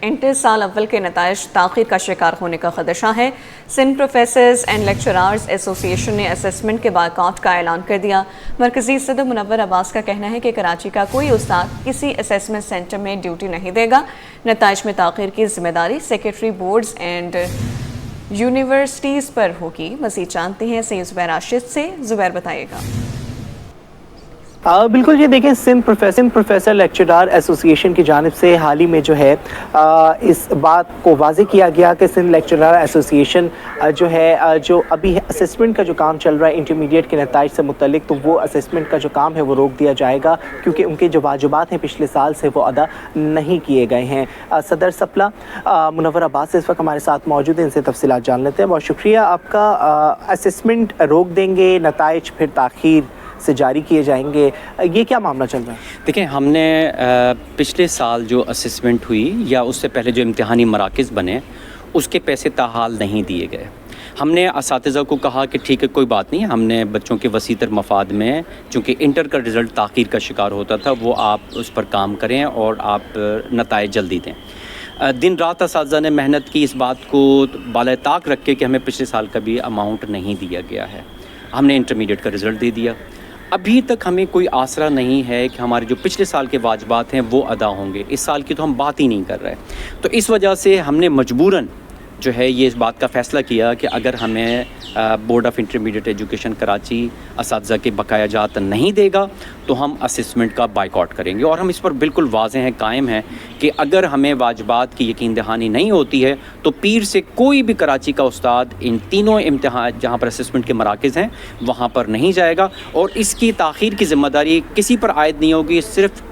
Inter سال اول کے نتائج تاخیر کا شکار ہونے کا خدشہ ہے۔ سندھ پروفیسرز اینڈ لیکچرارز ایسوسی ایشن نے اسسمنٹ کے بائیکاٹ کا اعلان کر دیا۔ مرکزی صدر منور عباس کا کہنا ہے کہ کراچی کا کوئی استاد کسی اسسمنٹ سینٹر میں ڈیوٹی نہیں دے گا۔ نتائج میں تاخیر کی ذمہ داری سیکرٹری بورڈز اینڈ یونیورسٹیز پر ہوگی۔ مزید جانتے ہیں سید زبیر راشد سے۔ زبیر بتائیے گا۔ بالکل یہ دیکھیں، سندھ پروفیسر لیکچرار ایسوسی ایشن کی جانب سے حال ہی میں جو ہے اس بات کو واضح کیا گیا کہ سندھ لیکچرار ایسوسی ایشن جو ہے جو ابھی اسسمنٹ کا جو کام چل رہا ہے انٹرمیڈیٹ کے نتائج سے متعلق، تو وہ اسسمنٹ کا جو کام ہے وہ روک دیا جائے گا کیونکہ ان کے جو واجبات ہیں پچھلے سال سے وہ ادا نہیں کیے گئے ہیں۔ صدر سپلا منور عباس اس وقت ہمارے ساتھ موجود ہیں، ان سے تفصیلات جان لیتے ہیں۔ بہت شکریہ آپ کا۔ اسسمنٹ روک دیں گے، نتائج پھر تاخیر سے جاری کیے جائیں گے، یہ کیا معاملہ چل رہا ہے؟ دیکھیں، ہم نے پچھلے سال جو اسسمنٹ ہوئی یا اس سے پہلے جو امتحانی مراکز بنے اس کے پیسے تاحال نہیں دیے گئے۔ ہم نے اساتذہ کو کہا کہ ٹھیک ہے، کوئی بات نہیں، ہم نے بچوں کے وسیع تر مفاد میں، چونکہ انٹر کا رزلٹ تاخیر کا شکار ہوتا تھا، وہ آپ اس پر کام کریں اور آپ نتائج جلدی دیں۔ دن رات اساتذہ نے محنت کی اس بات کو بالائے طاق رکھ کے کہ ہمیں پچھلے سال کا بھی اماؤنٹ نہیں دیا گیا ہے۔ ہم نے انٹرمیڈیٹ کا رزلٹ دے دیا۔ ابھی تک ہمیں کوئی آسرا نہیں ہے کہ ہمارے جو پچھلے سال کے واجبات ہیں وہ ادا ہوں گے۔ اس سال کی تو ہم بات ہی نہیں کر رہے، تو اس وجہ سے ہم نے مجبوراً جو ہے یہ اس بات کا فیصلہ کیا کہ اگر ہمیں board of intermediate education Karachi اساتذہ کے بقایا جات نہیں دے گا تو ہم اسسمنٹ کا بائیکاٹ کریں گے، اور ہم اس پر بالکل واضح ہیں، قائم ہیں کہ اگر ہمیں واجبات کی یقین دہانی نہیں ہوتی ہے تو پیر سے کوئی بھی کراچی کا استاد ان تینوں امتحان جہاں پر اسسمنٹ کے مراکز ہیں وہاں پر نہیں جائے گا، اور اس کی تاخیر کی ذمہ داری کسی پر عائد نہیں ہوگی، صرف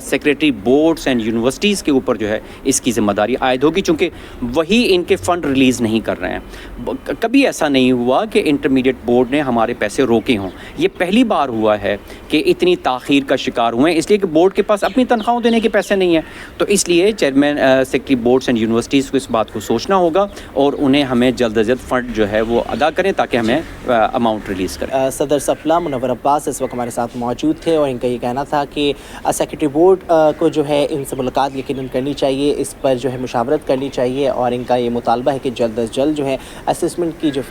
سیکریٹری بورڈز اینڈ یونیورسٹیز کے اوپر جو ہے اس کی ذمہ داری عائد ہوگی، چونکہ وہی ان کے فنڈ ریلیز نہیں کر رہے ہیں۔ کبھی ایسا نہیں ہوا کہ انٹرمیڈیٹ بورڈ نے ہمارے پیسے روکے ہوں، یہ پہلی بار ہوا ہے کہ اتنی تاخیر کا شکار ہوئے ہیں، اس لیے کہ بورڈ کے پاس اپنی تنخواہوں دینے کے پیسے نہیں ہیں، تو اس لیے chairman secretary boards and universities کو اس بات کو سوچنا ہوگا اور انہیں ہمیں جلد از جلد فنڈ جو ہے وہ ادا کریں تاکہ ہمیں اماؤنٹ ریلیز کریں۔ صدر سپلا منور عباس اس وقت ہمارے ساتھ موجود تھے، اور ان کا یہ کہنا تھا کہ سیکریٹری بورڈ کو جو ہے ان سے ملاقات یقیناً کرنی چاہیے، اس پر جو ہے مشاورت کرنی چاہیے، اور ان کا یہ مطالبہ ہے کہ جلد از جلد جو ہے اسسمنٹ کی جو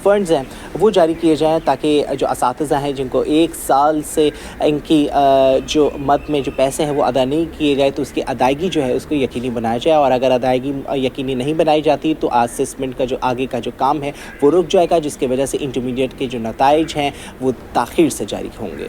فنڈز ہیں وہ جاری کیے جائیں تاکہ جو اساتذہ ہیں جن کو ایک سال سے ان کی جو مد میں جو پیسے ہیں وہ ادا نہیں کیے گئے تو اس کی ادائیگی جو ہے اس کو یقینی بنایا جائے، اور اگر ادائیگی یقینی نہیں بنائی جاتی تو اسسمنٹ کا جو آگے کا جو کام ہے وہ رک جائے گا، جس کی وجہ سے انٹرمیڈیٹ کے جو نتائج ہیں وہ تاخیر سے جاری ہوں گے۔